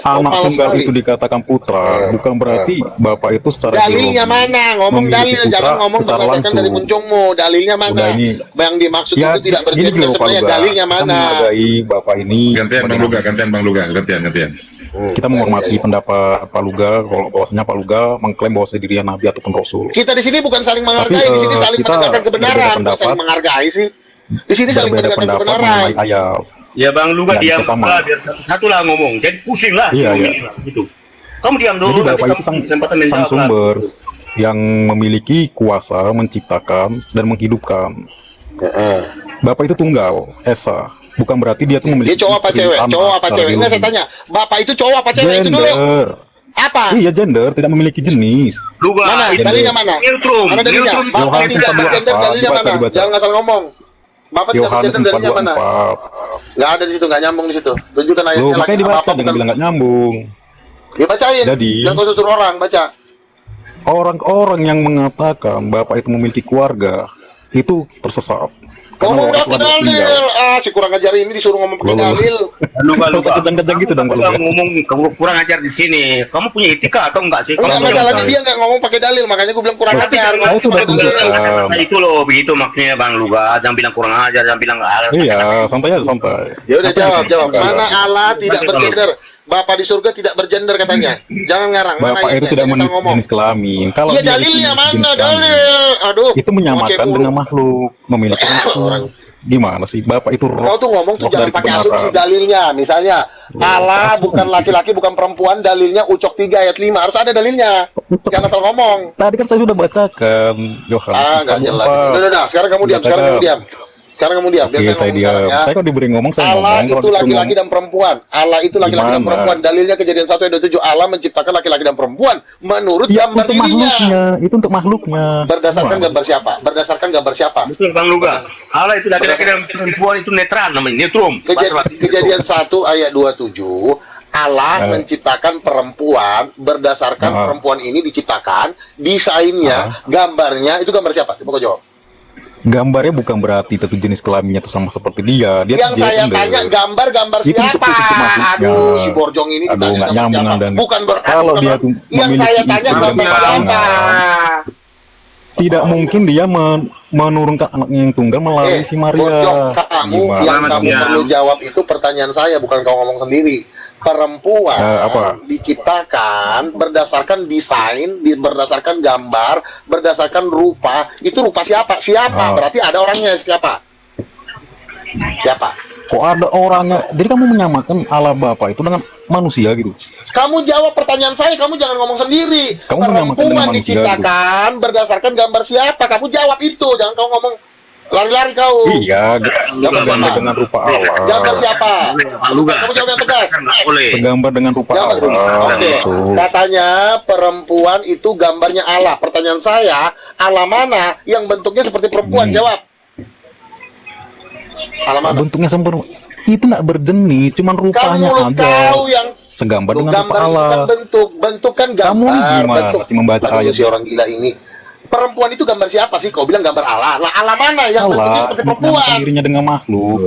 anak Malas tunggal sekali. itu dikatakan putra, bukan berarti bapak itu secara Dalilnya biologis mana? Ngomong memiliki dalil, putra jangan ngomong secara berdasarkan dari langsung. muncungmu. Dalilnya mana? Udah ini Yang dimaksud ya itu tidak gini bergender dulu Pak sebenarnya. Luga, Dalilnya kita mana? menghargai bapak ini Gantian sebagai Bang Luga, gantian Bang Luga, gantian. kita menghormati pendapat Pak Luga kalau bahwasanya Pak Luga mengklaim bahwa dirinya nabi ataupun rasul. Kita di sini bukan saling Tapi menghargai, di sini saling kita menegakkan kebenaran, berbeda bukan pendapat, saling menghargai sih. Di sini saling berbeda menegakkan pendapat kebenaran. mengenai ayat. Ya Bang Luga Nggak diam bisa sama. lah, biar satu lah ngomong. Jadi pusing lah. Iya, ngomong iya. ini lah, gitu. Kamu diam Jadi dulu, nanti bapak kamu itu sang, punya kesempatan sang menjawab lah. sumber yang memiliki kuasa menciptakan dan menghidupkan. Bapak itu tunggal, esa. Bukan berarti dia tuh Dia memiliki cowok apa istri, cewek? anak Cowok apa secara cewek? Enggak, saya biologis. tanya. Bapak itu cowok apa cewek itu dulu? Gender. Apa? Iya, gender, tidak memiliki jenis. Luga, Mana? itu Dalilnya mana? neutrum. Mana dalilnya? Neutrum. Bapak Yohanes tidak 4:24, bergender, dalilnya dibaca, mana? dibaca. Jangan ngasal ngomong. Bapak tidak Yohanes bergender, dalilnya mana? 4:24. Nggak ada di situ, nggak nyambung di situ. Tunjukkan Loh, ayatnya lagi. makanya dibaca, Apa-apa jangan bukan. bilang nggak nyambung. Ya bacain. Jadi- Jangan kau suruh orang baca. Orang-orang yang mengatakan bapak itu memiliki keluarga itu tersesat. Ngomong Karena pakai bapak itu dalil. tinggal. Si kurang ajar ini disuruh ngomong pakai Loh. dalil. Luga, Nggak usah kejang-kejang gitu dong, Kamu Bang Luga. ngomong kamu kurang ajar di sini. Kamu punya etika atau enggak sih? Enggak Kamu masalahnya saya. dia nggak ngomong pakai dalil, makanya gue bilang kurang Loh, ajar. saya sudah Pakai dalil. tunjukkan. Nah, itu loh, begitu maksudnya Bang Luga. Jangan bilang kurang ajar, jangan bilang Iya, santai aja, santai. Ya udah Apa jawab. yang- Mana Allah tidak Bang. bergender? Bapak di surga tidak bergender katanya. Jangan ngarang. Mana Bapak itu ayatnya? tidak Jangan menulis ngomong. jenis kelamin. Kalau Iya dia dalilnya jenis mana kelamin, dalil? Aduh. itu menyamakan ngoceh dengan mulu. makhluk, memiliki Orang. gimana sih? Bapak itu roh. Kau tuh ngomong tuh roh jangan dari pakai kebenaran. asumsi dalilnya. Misalnya Allah asumsi. bukan laki-laki bukan perempuan, dalilnya Ucok 3 ayat 5. Harus ada dalilnya. Jangan asal ngomong. Tadi kan saya sudah bacakan, Yohanes. Nggak jelas. 4:24. Udah. Sekarang kamu diam. Sekarang kamu diam. Sekarang kamu diam. Biar Oke, saya ngomong diam. sekarang ya. Saya kalau diberi ngomong, saya Allah ngomong. Kalau itu disuruh laki-laki ngomong, dan perempuan. Allah itu laki-laki dan Gimana? perempuan. Dalilnya Kejadian 1 ayat 27. Allah menciptakan laki-laki dan perempuan menurut ya, gambar untuk dirinya. makhluknya. Itu untuk makhluknya. Berdasarkan Gimana? gambar siapa? Berdasarkan gambar siapa? Betul Bang Luga. Allah itu laki-laki dan perempuan itu netral namanya, neutrum. Kejadian 1 ayat 27. Allah Eh. menciptakan perempuan berdasarkan perempuan ini diciptakan desainnya, gambarnya itu gambar siapa? Coba kau jawab. Gambarnya bukan berarti tentu jenis kelaminnya itu sama seperti dia. Dia Yang saya gender. tanya gambar Itu siapa? makhluknya. Aduh, si Borjong ini Aduh, ditanya nggak gambar nyambung siapa? Anda. Bukan berarti Kalau gambar- dia tuh yang memiliki saya tanya istri gambar dan siapa? pasangan, tidak mungkin dia menurunkan anaknya yang tunggal melalui si Maria. Borjong, kamu Gimana? yang Selamat kamu siang. perlu jawab itu pertanyaan saya, bukan kau ngomong sendiri. Perempuan Apa? diciptakan berdasarkan desain, berdasarkan gambar, berdasarkan rupa. Itu rupa siapa? Siapa? Oh. Berarti ada orangnya siapa? Siapa? Kok ada orangnya? Jadi kamu menyamakan Allah Bapa itu dengan manusia gitu? Kamu jawab pertanyaan saya, kamu jangan ngomong sendiri. Kamu menyamakan dengan Perempuan manusia, diciptakan berdasarkan gambar siapa? Kamu jawab itu, jangan kau ngomong lari-lari kau. Iya, Gambar segambar siapa? dengan rupa Allah. Gambar siapa? Bang Luga. Kamu jawab yang tegas. Boleh. Segambar dengan rupa Gambar dulu. Allah. Oke. Gitu. Katanya perempuan itu gambarnya Allah. Pertanyaan saya, Allah mana yang bentuknya seperti perempuan? Jawab. Allah mana? Bentuknya sempurna. Itu nggak berjenis, cuman Kan rupanya mulut aja. kau yang Segambar dengan rupa gambar itu Allah. kan bentuk kan gambar. Kamu gimana bentuk. sih membaca Aduh, ayat? si orang gila ini. Perempuan itu gambar siapa sih? Kau bilang gambar Allah. Lah Allah mana yang bentuknya Allah seperti menyamakan perempuan? dirinya dengan makhluk.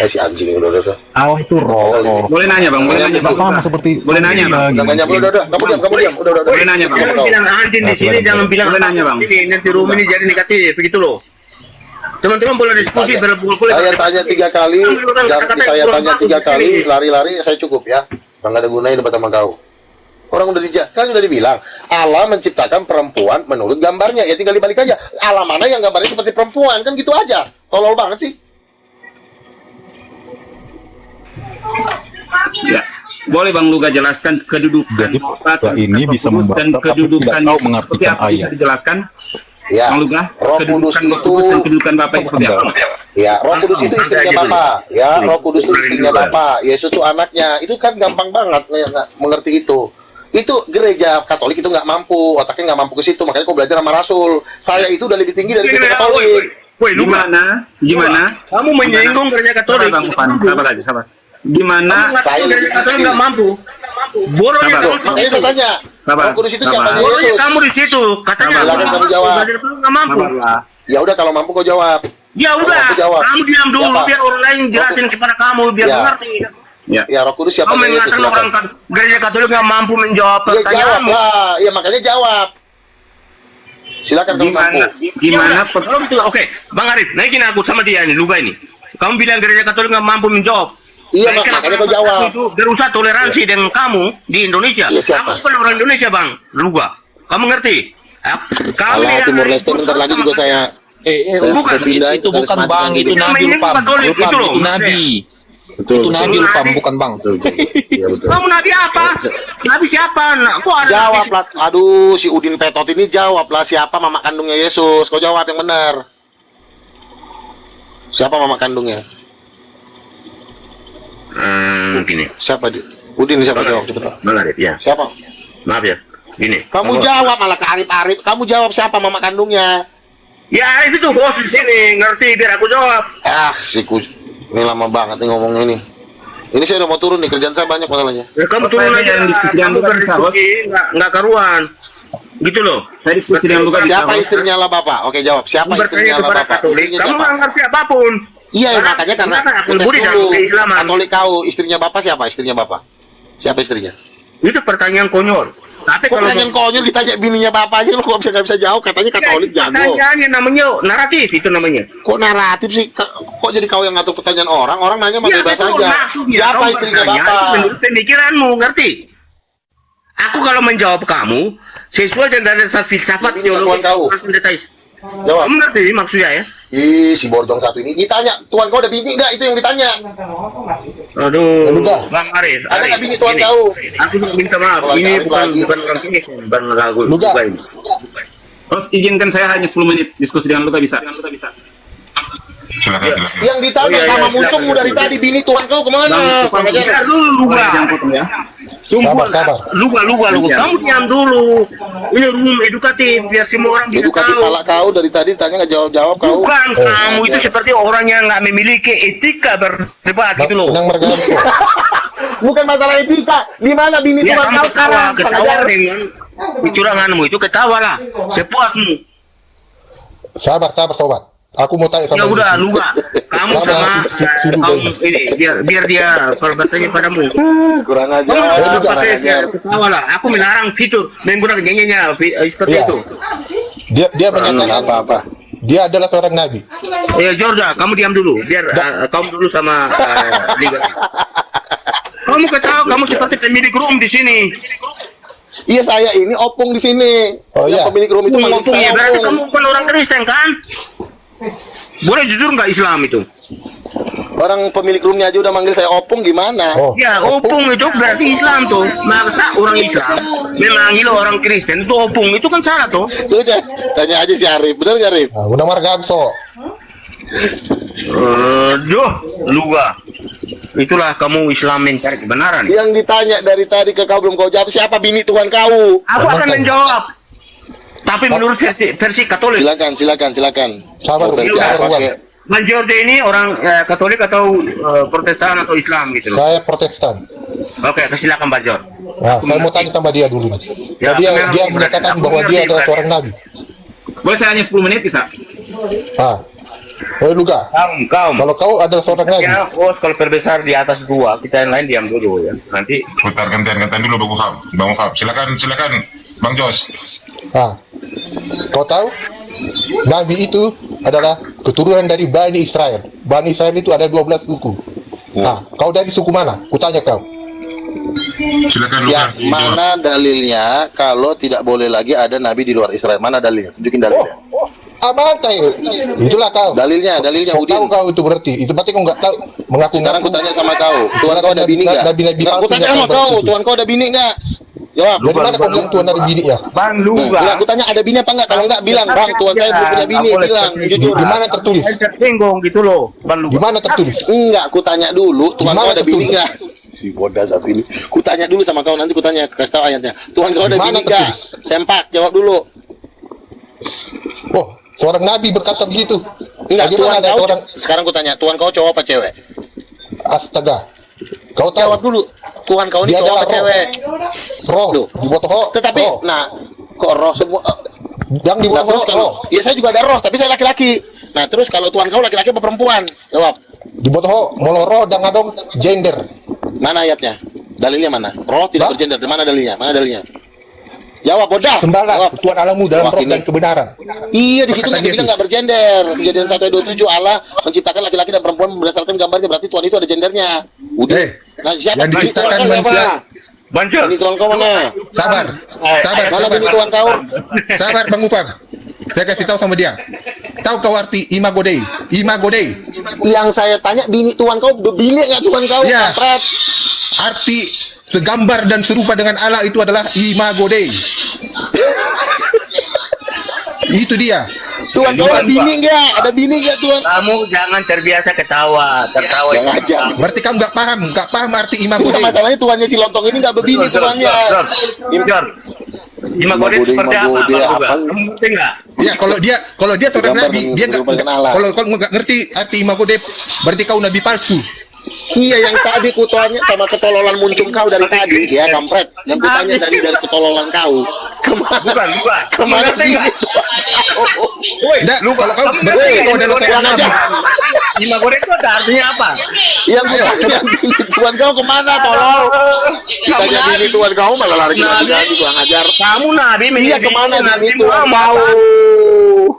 Si anjing udah. Allah itu roh. Boleh nanya Bang, boleh nanya Nggak Bang. sama seperti Boleh nanya, Bang. Udah nggak nyambung, udah. Kamu diam, kamu diam. Udah. Boleh nanya Bang. Jangan bilang anjing di sini, jangan bilang Boleh nanya, Bang. Ini nanti room ini jadi negatif begitu loh. Teman-teman boleh diskusi boleh. Saya tanya 3 kali, saya tanya 3 kali, lari-lari, saya cukup ya. Nggak ada gunanya debat sama kau. Orang kan udah dibilang, Allah menciptakan perempuan menurut gambarnya. Ya tinggal dibalik aja. Allah mana yang gambarnya seperti perempuan? Kan gitu aja. Tolol banget sih. Ya. Boleh Bang Luga jelaskan kedudukan Jadi, Bapak ini bisa Kudus dan membantah, tapi kedudukan tidak tahu Yesus seperti mengartikan apa bisa ayat. dijelaskan? Ya. Bang Luga, Roh Kudus kedudukan Roh itu Kudus dan kedudukan Bapak seperti apa? Ya, Roh Kudus itu istrinya Bapak. Ya, Roh Kudus itu istrinya Bapak. Yesus itu anaknya. Itu kan gampang banget nggak mengerti itu. Itu gereja Katolik itu nggak mampu, otaknya nggak mampu ke situ. Makanya kau belajar sama Rasul. Saya itu udah lebih tinggi dari gereja Katolik. Woi, gimana? Kamu menyinggung gereja Katolik. Bang Upan, sabar aja, sabar. Gimana? Saya Gereja lebih Katolik tinggi. nggak mampu. Bodohnya Tuh, kamu. makanya saya tanya, Sabar. Roh Kudus itu Sabar. siapanya Bodohnya Yesus? kamu di situ. Katanya Sabar. kamu Kamu jawab. Gereja Katolik nggak mampu. Ya udah kalau mampu kau jawab. Ya udah, Aku jawab. kamu diam dulu Siapa? biar orang lain jelasin kepada kamu biar Ya. mengerti. Ya. Ya, Roh Kudus siapa Kau Yesus? mengatakan Silakan. orang gereja Katolik nggak mampu menjawab Ya jawab pertanyaanmu. lah. Ya makanya jawab. Silakan kamu mampu. Gimana Kalau betul, oke, Bang Arif, naikin aku sama dia nih, Luga ini. Kamu bilang gereja Katolik nggak mampu menjawab. Iya, Baik, makanya kenapa kau jawab. satu itu berusaha toleransi dengan kamu di Indonesia. Iya, siapa? Aku kan orang Indonesia, Bang. Luga. Kamu ngerti? Kamu Alah, Timur Leste bentar lagi juga saya bukan, saya pindah itu bukan karismatik bang, nanti. itu Yang nabi ini Lupam. Katolik, Lupam, itu loh, itu nabi. Betul. Itu nabi betul. Lupam, Nabi. bukan bang. Betul. Iya betul. Kamu nabi apa? Nabi siapa? Nah, kok ada Jawab nabi- lah. Aduh, si Udin Petot ini jawab lah siapa mama kandungnya Yesus. Kau jawab yang benar. Siapa mama kandungnya? Gini. Siapa dia? Udin siapa jawab cepetan. Bang Arif, ya. Siapa? Maaf ya. Gini. Kamu jawab malah ke Arif. Kamu jawab siapa mama kandungnya? Ya, Arif itu host di sini, ngerti biar aku jawab. Ah, ini lama banget nih ngomong ini. Ini saya udah mau turun nih, kerjaan saya banyak masalahnya. Ya, kamu Saya turun aja yang diskusi dengan Luka bisa, Bos. nggak karuan. Gitu loh. Saya diskusi dengan Luka. Siapa istrinya lah Bapak? Oke, jawab. Siapa Kamu bertanya istrinya lah kepada Bapak? Katolik, Istrinya kamu siapa? nggak ngerti apapun. Iya, makanya karena aku tes budi dulu. dalam keislaman. Katolik kau, istrinya Bapak siapa? Istrinya Bapak. Siapa istrinya? Itu pertanyaan konyol. Tapi Kok kalau pertanyaan konyol ditanya bininya Bapak aja lu kok nggak bisa jawab, katanya Katolik Ya, jago. pertanyaannya namanya naratif itu namanya. Kok naratif sih? Kok jadi kau yang ngatur pertanyaan orang? Orang nanya mah Ya, bebas betul, aja. maksudnya Siapa kamu istrinya bertanya Bapak? itu menurut pemikiranmu, ngerti? Aku kalau menjawab kamu sesuai dengan dasar filsafat Ini teologis pengakuan kau. langsung detail. Jawab. Kamu ngerti maksudnya ya? Ih, si bordong satu ini ditanya, Tuhan kau ada bini nggak? Itu yang ditanya. Aduh, Udah. Bang Arif, Ada nggak bini Tuhan ini. kau? Aku sudah minta maaf. Kalau Ini Arif bukan lagi. orang Tunis, bukan lagu. Luga. Bukan. Terus izinkan saya hanya 10 menit diskusi dengan Luka bisa. Silakan, silakan. Yang ditanya Oh, iya, sama iya, Muncung silakan. dari tadi, bini Tuhan kau kemana? Bang, Makanya- Biar dulu Luga. Jangan potong ya. Tunggu, Sabar. Luga. Iya. Kamu diam dulu. Ini room edukatif biar semua orang bisa Edukatif tahu. pala kau dari tadi tanya nggak jawab kau. Bukan, kamu itu seperti orang yang nggak memiliki etika berdebat gitu loh. Tenang merganso. Bukan masalah etika. Di mana bini Ya, Tuhan kamu kau ketawa sekarang? Pengajar. dengan kecuranganmu itu ketawa lah, sepuasmu. Sabar sobat. Aku mau tanya sama Ya udah, ini. Luga, kamu Sama sama si Luga kamu ini biar dia kalau bertanya padamu. Kurang aja. Kamu nggak usah juga pakai ajar. ketawa lah. Aku melarang fitur menggunakan nyanyinya seperti Iya. itu. Dia menyatakan Apa-apa. dia adalah seorang nabi. Ya Georgia, kamu diam dulu. Biar kamu dulu sama Liga. Kamu ketawa, kamu seperti pemilik room di sini. Iya, saya ini opung di sini. Oh, Yang iya. pemilik room itu manggil Ngomong saya ya, berarti opung. kamu bukan orang Kristen kan? Boleh jujur nggak Islam itu? Orang pemilik roomnya aja udah manggil saya opung, gimana? Oh, Ya, opung itu berarti Islam tuh. Masa orang Islam memanggil orang Kristen itu opung, itu kan salah tuh. Udah, tanya aja si Arif. Bener nggak, Arif? nah, udah marganso. Duh, Luga. Itulah kamu Islam mencari kebenaran. Yang ditanya dari tadi ke kau belum kau jawab, siapa bini Tuhan kau? Aku akan menjawab. Tapi menurut versi Katolik, Silakan. Sabar, Oh, versi sabar, apa, Wan. kek? Man George ini orang Katolik atau Protestan atau Islam gitu loh. Saya Protestan. Oke, silakan Pak George. Nah, saya mau tanya sama dia dulu nih. Ya, dia memang dia berarti menyatakan aku bahwa mengerti dia adalah berarti. seorang nabi. Boleh saya hanya 10 menit bisa? Ah. Oh, Luga. Kaum. Kalau kau adalah seorang nabi. Ya, bos kalau perbesar di atas 2, kita yang lain diam dulu ya. Nanti Sebentar, gantian dulu Bang Fab. Silakan, Bang Jos. Ah. Kau tahu? Nabi itu adalah keturunan dari Bani Israel. Bani Israel itu ada 12 suku. Nah, kau dari suku mana? Kutanya kau. Silakan Ya, Luka. mana dalilnya kalau tidak boleh lagi ada nabi di luar Israel? Mana dalilnya? Tunjukin dalilnya. Aman tayo. Itulah kau. Dalilnya Kau Udin. tahu kau itu berarti. Itu berarti kau nggak tahu. Mengaku. Sekarang ku tanya sama kau, Tuhan kau ada bini nggak? Nabi-nabi Nggak, ku palsu tanya yang sama kau kau, bersuci. Tuhan kau ada bini nggak? Jawab. Dari mana kau bilang Tuhan ada bini ya? Bang Enggak, aku tanya ada bini apa enggak? Kalau enggak bilang, Bang, Tuhan saya belum punya bini, bilang jujur. Di mana tertulis? tersinggung gitu loh, Bang Di mana tertulis? Enggak, aku tanya dulu, Tuhan Di kau mana ada bini tertulis? enggak? Si bodas satu ini. Ku tanya dulu sama kau, nanti ku tanya, kasih tahu ayatnya. Tuhan kau ada Di mana bini enggak? tertulis? Sempak, jawab dulu. Oh, seorang nabi berkata begitu. Enggak, Bagaimana Tuhan ada kau, orang? sekarang ku tanya, Tuhan kau cowok apa cewek? Astaga. Kau Jawab tahu? dulu. Tuhan kau ini Dia cowok adalah apa cewek? Roh. Loh. Di bawah roh. Tetapi, roh. nah, kok roh semua? Yang di Nah, bawah terus roh. kalau, roh. ya saya juga ada roh, tapi saya laki-laki. Nah, terus kalau Tuhan kau laki-laki apa perempuan? Jawab. Di bawah roh, molo roh dan ngadong gender. Mana ayatnya? Dalilnya mana? Roh tidak bergender. Mana dalilnya? Mana dalilnya? Jawab, bodoh. Sembahlah Jawab. Tuhan Allahmu dalam roh Wah, ini. dan kebenaran. Iya, di situ Kata nggak bilang Yesus. nggak bergender. Kejadian 1 ayat 27 Allah menciptakan laki-laki dan perempuan berdasarkan gambarnya, berarti Tuhan itu ada gendernya. Udah. Nah, siapa yang diciptakan bini Tuhan kau manusia. siapa? Bancos. Bini Tuhan kau mana? Sabar. Sabar, Mana sabar. bini Tuhan kau? Sabar Bang Upang. Saya kasih tahu sama dia. Tahu kau arti Imago Dei? Imago Dei. Yang saya tanya bini Tuhan kau, bini nggak Tuhan kau? Iya. Kampret. Arti segambar dan serupa dengan Allah itu adalah Imago Dei. Itu dia. Tuhan kau ada bini nggak? Ada bini nggak Tuhan? Kamu jangan terbiasa tertawa Yang ajar. Berarti kamu nggak paham arti Imago Bukan Dei. masalahnya Tuhannya si lontong ini nggak berbini Tuhannya. Jor. Imagode seperti apa? Imagode Bang apa? Uga? Kamu ngerti nggak? Ya kalau dia seorang Segambar nabi, dan dia nggak serupa dengan Allah. kalau kau nggak ngerti arti Imago Dei, berarti kau nabi palsu. Iya, yang tadi kutuanya sama ketololan muncung kau dari tadi, ya kampret. Yang kutanya dari ketololan kau. Bukan. Kemana Ngerti bini nggak? Tuhan? Enggak, kalau kau kamu berarti ngerti kau adalah nggak? seorang nabi. Imagode itu ada artinya apa? Yang Ayo, kutanya bini Tuhan kau kemana, tolol? Ditanya Kamu bini nabi. Tuhan kau malah lari Nabi. lagi kurang ajar. Kamu nabi, Iya, kemana Nabi bini Tuhan Muhammad. kau?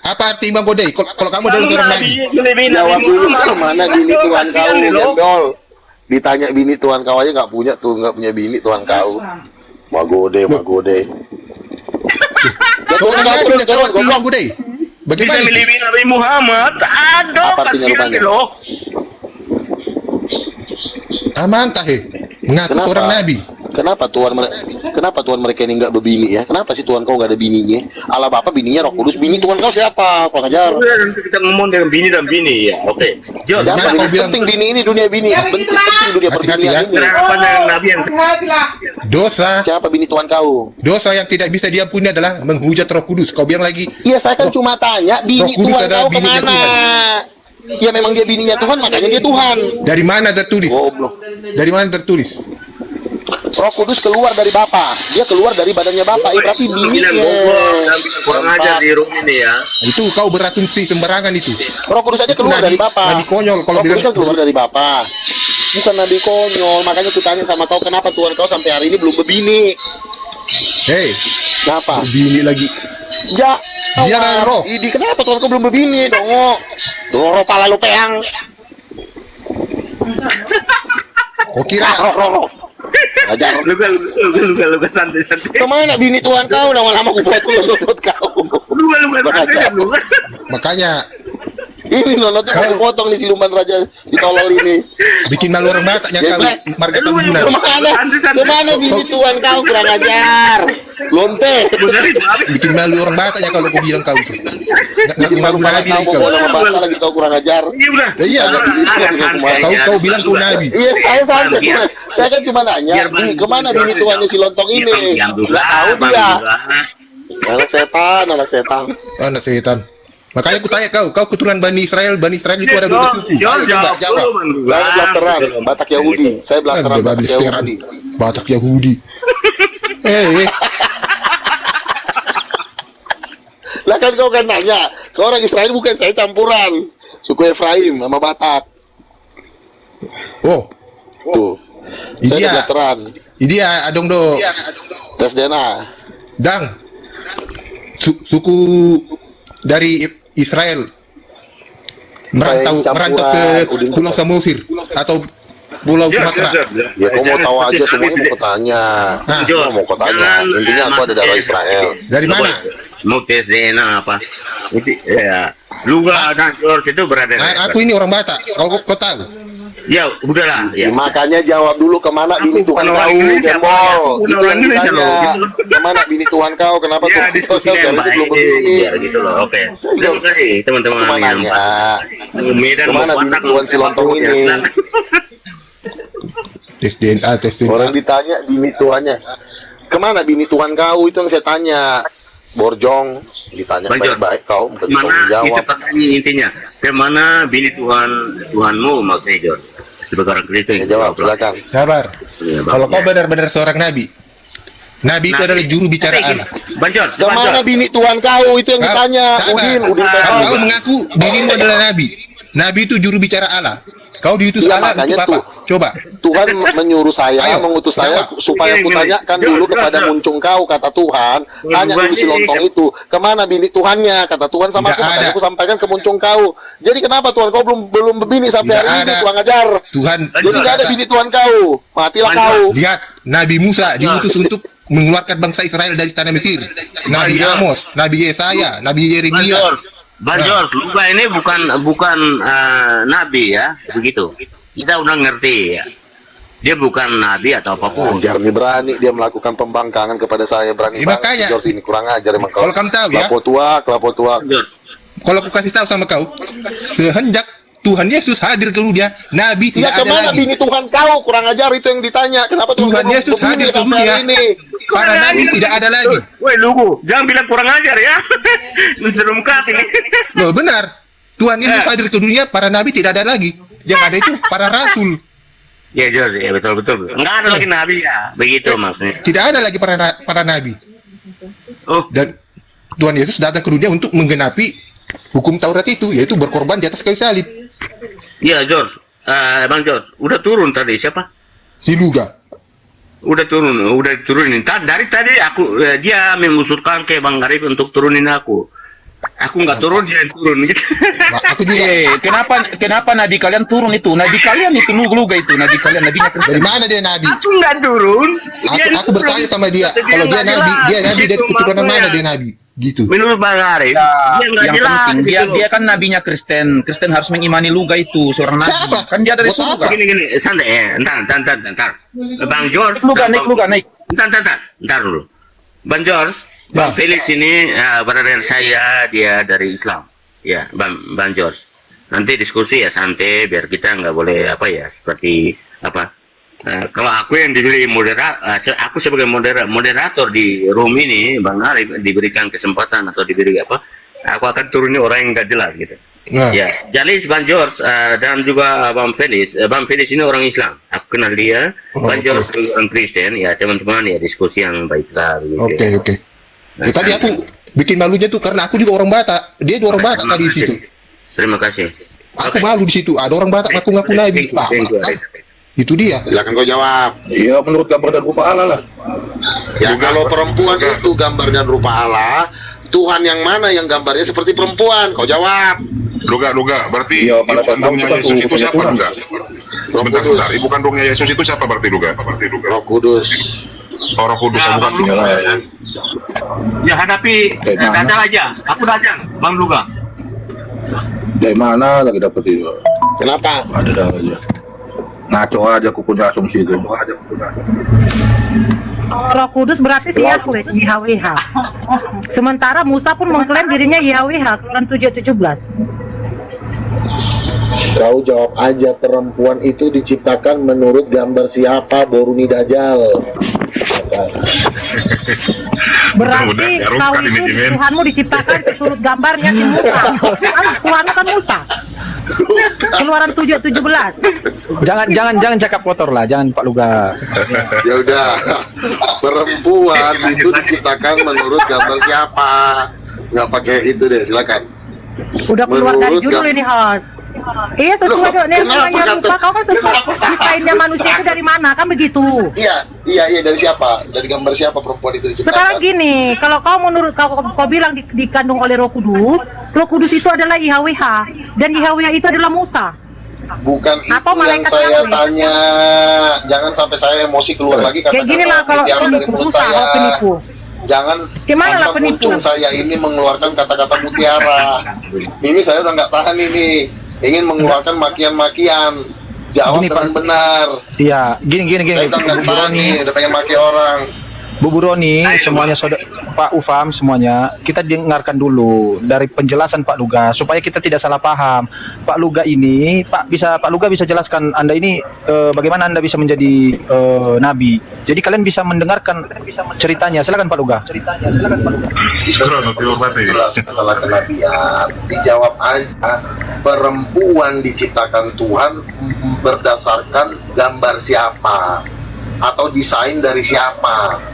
Apa arti Imago Dei? Kalau kamu adalah seorang nabi. Jawab dulu, kemana bini Itu Tuhan kasihan kau, nih, lo. gendol. Ditanya bini Tuhan kau aja nggak punya bini Tuhan kau. Magode. Seorang nabi tidak tahu arti Imago Dei. Bisa Bagaimana itu? milih Nabi Muhammad. Aduh, Apa artinya kasihan rupanya? nih lo. Aman tahe. Mengaku seorang nabi. Kenapa Tuhan mereka ini nggak berbini ya? Kenapa sih Tuhan kau nggak ada bininya? Allah Bapa bininya Roh Kudus, bini Tuhan kau siapa? Kurang ajar. Udah, nanti kita ngomong dengan bini dan bini ya. Oke. Jor, Jangan Siapa kau bini? bilang- Penting bini ini dunia bini. Penting dunia Hati-hati perbinian ya. ini. kenapa dengan Nabi yang Dosa Siapa bini Tuhan kau? yang tidak bisa diampuni adalah menghujat Roh Kudus. Kau bilang lagi, Iya, saya kan cuma tanya bini Roh Kudus Tuhan adalah kau bininya kemana? Ya memang dia bininya Tuhan, makanya dia Tuhan. dari mana tertulis? Goblok. Dari mana tertulis? Roh Kudus keluar dari Bapa. Dia keluar dari badannya Bapa. Berarti bininya. bilang goblok dan bilang kurang ajar di room ini ya. Itu kau berasumsi sembarangan itu. Roh Kudus aja Itu keluar dari nabi- Bapa. nabi konyol kalau Roh Kudus bilang- kan keluar dari Bapa. Bukan nabi konyol. Makanya ku tanya sama kau, kenapa Tuhan kau sampai hari ini belum berbini? Hei, Kenapa? bini lagi. Ya. Dia kan roh. Idi, kenapa Tuhan kau belum berbini? Dongo. Dongo pala lu peang. Kau kira Roh. Ajar. Lu santai. Kemana bini Tuhan kau? Lama-lama ku buat kau. Lu santai lu. makanya Ini nonotnya mau dipotong nih siluman raja si tolol ini. bikin malu orang Bataknya kau, Jeblek. marga Lu- Tambunan. Kemana? Santai. Kemana bini Tuhan kau? Kurang ajar. Lonte. Bikin malu orang Bataknya kalau kau bilang kau itu. Ngaku Baru nabi lagi kau. kau nama bata lagi kau kurang ajar. Iya udah. Iya, kau bilang kau nabi. Iya, saya santai. Saya kan cuma nanya, "Bi, kemana bini tuannya si lontong ini?" Nggak tahu dia. Anak setan. Anak setan. Makanya aku tanya kau keturunan Bani Israel itu ada 12 suku. Ayo coba jawab. Saya blasteran, Batak Yahudi. Saya blasteran Bani Batak Israel, Yahudi. Batak Yahudi. Lah kan kau kan nanya, kau orang Israel bukan, saya campuran. Suku Efraim sama Batak. Oh, Tuh. Saya iya. blasteran. Ini adong do. Tes DNA. Dang. Suku dari Israel merantau ke Pulau Samosir atau Pulau Sumatera. Ya kau mau tahu aja, semuanya mau kutanya. Nah, Kau mau kutanya. Intinya aku ada darah Israel. dari mana? Mau tes DNA apa? Itu ya. Luga dan George itu berada. Aku ini orang Batak. Kau tahu? Ya, udahlah. Ya. Makanya jawab dulu kemana bini Tuhan bukan orang kau, Indonesia, Gembol. Pak. Bukan Itu orang yang Indonesia, ditanya. loh, gitu. Kemana bini Tuhan kau? Kenapa Ya, Tuhan diskusi kau yang belum baik begini? biar gitu loh. Oke. Terima kasih teman-teman Cuma yang nanya. Medan Kemana mau bini Batak, Tuhan si lontong mau ini? Tes DNA, tes Orang DNA. ditanya bini Tuhannya. Kemana bini Tuhan kau? Itu yang saya tanya. Borjong. Ditanya Bang Jor, baik-baik kau. Bukan kau mana itu menjawab. pertanyaan intinya? Kemana bini Tuhanmu maksudnya Jor? Sebagai orang Kristen. Ya, jawab, silakan. Sabar. Ya, Bang. Kalau kau benar-benar seorang nabi, nabi itu adalah juru bicara Allah. Banjor, Kemana bini Tuhan kau? Itu yang ditanya. Udin Kalau kau Petrus. mengaku dirimu adalah nabi, nabi itu juru bicara Allah. Kau diutus Iya, Allah makanya untuk apa? tuh Coba. Tuhan menyuruh saya, Ayo, mengutus saya jawab. supaya aku tanyakan dulu kepada muncung kau, kata Tuhan. Tanya dulu si lontong itu, kemana bini Tuhannya, kata Tuhan sama Tidak aku. Makanya ada. aku sampaikan ke muncung kau. Jadi kenapa Tuhan kau belum berbini sampai Tidak hari ini, ada. kurang ajar. Tuhan Jadi nggak ada bini Tuhan kau, matilah Manjur. kau. lihat Nabi Musa diutus untuk mengeluarkan bangsa Israel dari tanah Mesir. Nabi Manjur. Amos, Nabi Yesaya, Nabi Yeremia. Bang George, Luka ini bukan nabi ya, begitu. Kita udah ngerti ya. Dia bukan nabi atau apapun. Ajar nih, berani dia melakukan pembangkangan kepada saya, berani Ya, makanya. George ini kurang ajar emang kau. Kalau kamu tahu ya, Kelapo tua. George, kalau aku kasih tahu sama kau, sehendak Tuhan Yesus hadir ke dunia, Nabi Ya tidak ada kemana lagi. bini Tuhan kau? Kurang ajar itu yang ditanya. Kenapa Tuhan belum Yesus berbini hadir ke sampai dunia. hari ini? Para nabi tidak ada lagi. woi Lugu, jangan bilang kurang ajar ya. Menserumkat ini. Loh benar. Tuhan Yesus hadir ke dunia, para nabi tidak ada lagi. Yang ada itu para rasul. Ya George, ya betul. Enggak ada lagi nabi ya, begitu maksudnya. Tidak ada lagi para nabi. Oh, Dan Tuhan Yesus datang ke dunia untuk menggenapi hukum Taurat itu, yaitu berkorban di atas kayu salib. iya George. Bang George, udah turun tadi siapa? Si Luga. Udah turunin. Dari tadi aku dia mengusulkan ke Bang Arif untuk turunin aku. Aku nggak turun, dia yang turun gitu. Nah, aku juga. Kenapa nabi kalian turun itu? Nabi kalian itu Luga itu, nabi kalian, nabinya Dari Kristen. mana dia nabi? Aku nggak turun. Aku bertanya sama dia. Kalau dia nabi, dari keturunan mana dia nabi? Gitu. Menurut Bang Arif, dia nggak Yang jelas. penting gitu. dia kan nabinya Kristen. Kristen harus mengimani Luga itu seorang nabi. Siapa? Kan dia dari Buat surga. Gini, santai ya. Entar. Bang George. Luga naik. Entar dulu. Bang George, Nah. Bang Felix ini brother saya, dia dari Islam. Ya, Bang George. Nanti diskusi ya santai, biar kita nggak boleh seperti apa. Kalau aku yang diberi aku sebagai moderator di room ini, Bang Arif diberikan kesempatan atau diberi aku akan turuni orang yang nggak jelas gitu. Nah, Ya, jadi Bang George dan juga Bang Felix. Bang Felix ini orang Islam. Aku kenal dia. Oh, Bang oke. George orang Kristen. Ya, teman-teman ya diskusi yang baiklah. Gitu. Oke. Ya, tadi aku bikin malunya tuh karena aku juga orang Batak. Dia juga orang Batak tadi di situ. Terima kasih. Aku malu di situ. Ada orang Batak ngaku-ngaku nabi. Thank you, Arif. Itu dia. Silakan kau jawab. Iya, menurut gambar dan rupa Allah lah. Ya kalau perempuan itu gambar dan rupa Allah, Tuhan yang mana yang gambarnya seperti perempuan? Kau jawab. Luga, berarti Iya, ibu pada saat kandungnya kamu Yesus itu punya siapa, Tuhan. Luga? Sebentar. Ibu kandungnya Yesus itu siapa berarti, Luga? Roh Kudus. Orang Kudus, Ya, bukan Bang Luga. Ya hadapi Dajjal aja. Aku Dajjal, Bang Luga. Dari mana lagi dapat itu? Kenapa? Ada aja. Ngaco aja aku punya asumsi itu. Roh Kudus berarti si Yahweh, YHWH. Sementara Musa pun mengklaim dirinya YHWH, Keluaran 7:17. Kau jawab aja, perempuan itu diciptakan menurut gambar siapa? Boruni Dajjal. Berarti Udah, kau garuk kan ini, itu Jimin. Tuhanmu diciptakan sesurut gambarnya si Musa. Kan Tuhanmu kan Musa. Keluaran 7:17. Jangan cakap kotor lah, jangan Pak Luga. Ya udah, perempuan itu diciptakan menurut gambar siapa? Nggak pakai itu deh, silakan. Udah keluar dari Menurut judul gam- ini, Hos. Iya, sesuai Loh, dengan yang kenapa namanya kata- rupa. Kau kan sesuai ciptainnya manusia itu dari mana? Kan begitu. Iya, dari siapa? Dari gambar siapa perempuan itu diciptakan? Sekarang gini, kalau kau menurut kau bilang dikandung oleh Roh Kudus itu adalah YHWH dan YHWH itu adalah Musa. Bukan itu Atau yang malaikat saya Yahweh. tanya. Jangan sampai saya emosi keluar lagi Kayak gini lah kalau mutiara dari penipu mulut Musa, kalau penipu. Jangan Gimana lah sampai penipu? muncul saya ini mengeluarkan kata-kata mutiara. Ini saya udah nggak tahan ini. Ingin mengeluarkan makian-makian. Jawab Gini, dengan Pak. benar. Iya, gini. Saya udah nggak tahan nih, udah pengen maki orang. Bu Roni, semuanya Pak Ufam semuanya, kita dengarkan dulu dari penjelasan Pak Luga supaya kita tidak salah paham. Pak Luga bisa jelaskan Anda ini bagaimana Anda bisa menjadi nabi. Jadi kalian bisa mendengarkan ceritanya. Silakan Pak Luga. Syukur, nanti hormati. Masalah kenabian dijawab aja. Perempuan diciptakan Tuhan berdasarkan gambar siapa atau desain dari siapa.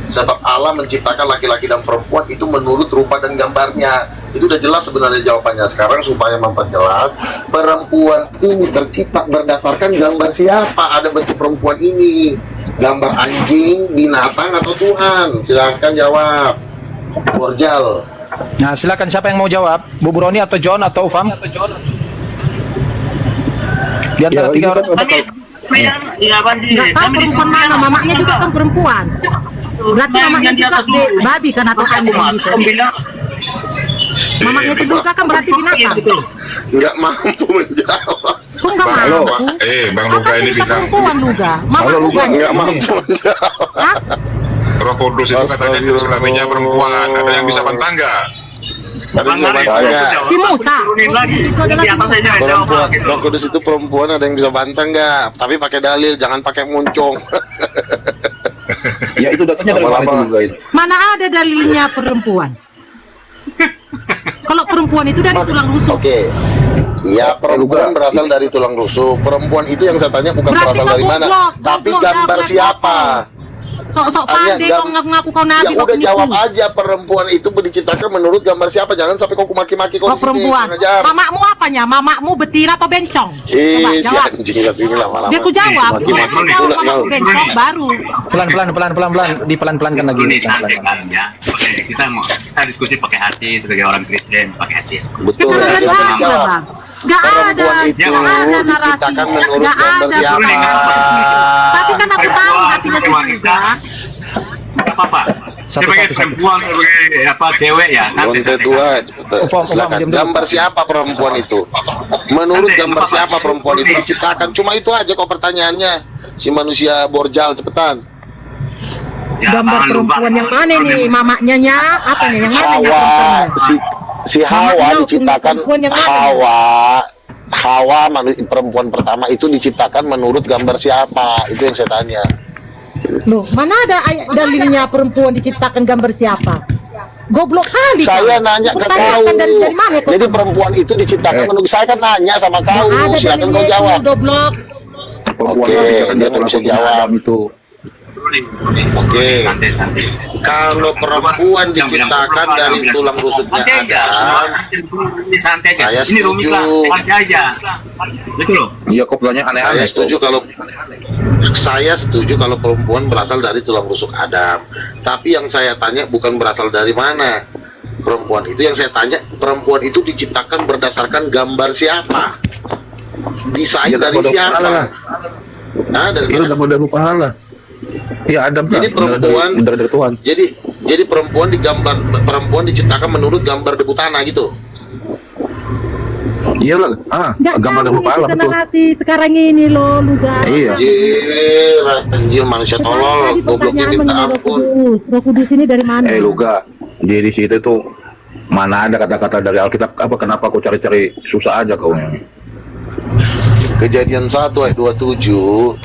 Sebab Allah menciptakan laki-laki dan perempuan itu menurut rupa dan gambarnya. Itu udah jelas sebenarnya jawabannya. Sekarang supaya memperjelas, perempuan ini tercipta berdasarkan gambar siapa? Ada bentuk perempuan ini, gambar anjing, binatang, atau Tuhan? Silahkan jawab. Borjal. Nah, silakan siapa yang mau jawab? Bu Broni atau John atau Ufam? Di antara tiga orang. Nggak tahu perempuan mana, mamanya juga kan perempuan. Berarti mamanya juga babi kan atau anjing gitu. Mamanya itu juga kan berarti binatang. Nggak mampu menjawab. Kok nggak mampu? Bang Luga ini Kita bilang perempuan juga. Mama juga Nggak mampu menjawab. Hah? Roh Kudus itu katanya jenis kelaminnya perempuan. Ada yang bisa bantah nggak? Ada yang bisa bantah. Si Musa. Itu adalah Perempuan, Roh Kudus itu perempuan, ada yang bisa bantah nggak? Tapi pakai dalil, jangan pakai muncung. Ya itu datanya dari mana juga itu? mana ada dalilnya perempuan? Kalau perempuan itu dari tulang rusuk. Oke. Ya, perempuan berasal dari tulang rusuk. Perempuan itu yang saya tanya bukan Berarti berasal kau dari mana, goblok, tapi goblok, gambar goblok, siapa? Sok-sok Tanya pandai kau ngaku-ngaku kau nabi. Ya kau udah penipu. jawab aja, perempuan itu diciptakan menurut gambar siapa? Jangan sampai kau maki-maki kau Kau di sini. perempuan. Ngajar. Mamakmu apanya? Mamakmu betina atau bencong? Coba Si jawab. anjing satu ini lama-lama. Dia ku jawab. Maki-maki Aku jawab udah mamaku kau. bencong baru. Pelan-pelan, dipelan-pelankan lagi. Ini santai Pelan-pelan. kan ya. Oke, kita diskusi pakai hati sebagai orang Kristen, pakai hati. Betul. Kita lihat Silakan aja, jawab. Bang. Gak ada. Perempuan itu Gak ada narasi. diciptakan menurut Gak gambar ada. siapa? Tapi kan aku tahu hatinya si juga. Gak apa-apa. Satu, Sebagai satu. perempuan, sebagai apa cewek ya, Lonte santai-santai. tua, Upam, silakan. diam dulu. Gambar siapa perempuan itu? Menurut Santai, gambar apa-apa. siapa perempuan itu diciptakan? Cuma itu aja kok pertanyaannya. Si manusia borjal, cepetan. Ya, Gambar jangan lupa. perempuan yang mana nih? Mamaknya nya apa nih? Yang mana nya? Hawa, perempuannya? si Hawa Mamanya diciptakan perempuan yang mana? Hawa perempuan pertama itu diciptakan menurut gambar siapa? Itu yang saya tanya. Loh, mana ada ayat dalilnya perempuan diciptakan gambar siapa? Goblok kali. Saya kau. nanya ke Pertanyakan kau. dari mana kau? Jadi perempuan itu diciptakan menurut saya kan nanya sama kau. Nggak ada Silakan kau dalilnya jawab. itu, goblok. Oke, dia tak bisa jawab. Itu. Oke. Santai-santai. Kalau perempuan diciptakan dari tulang rusuknya Santai aja. Adam, Ini santai aja. Saya Ini rumis lah. setuju. Santai aja. Betul loh. Iya, kok banyak saya setuju kalau perempuan berasal dari tulang rusuk Adam. Tapi yang saya tanya bukan berasal dari mana. Perempuan itu yang saya tanya, perempuan itu diciptakan berdasarkan gambar siapa? Desain dari siapa? Nah, dari mana? udah lupa Allah. Iya, Adam Jadi perempuan dari Tuhan. Jadi perempuan diciptakan menurut gambar debu tanah gitu. Iya lah. Nggak tahu itu narasi sekarang ini loh, Luga. Iya. Anjir manusia tolol, Tadi gobloknya pertanyaan minta mengenai Roh ampun. Kudus. Roh Kudus ini dari mana? Luga. Di situ tuh mana ada kata-kata dari Alkitab apa kenapa kau cari-cari susah aja kau ini. Kejadian 1 ayat 27.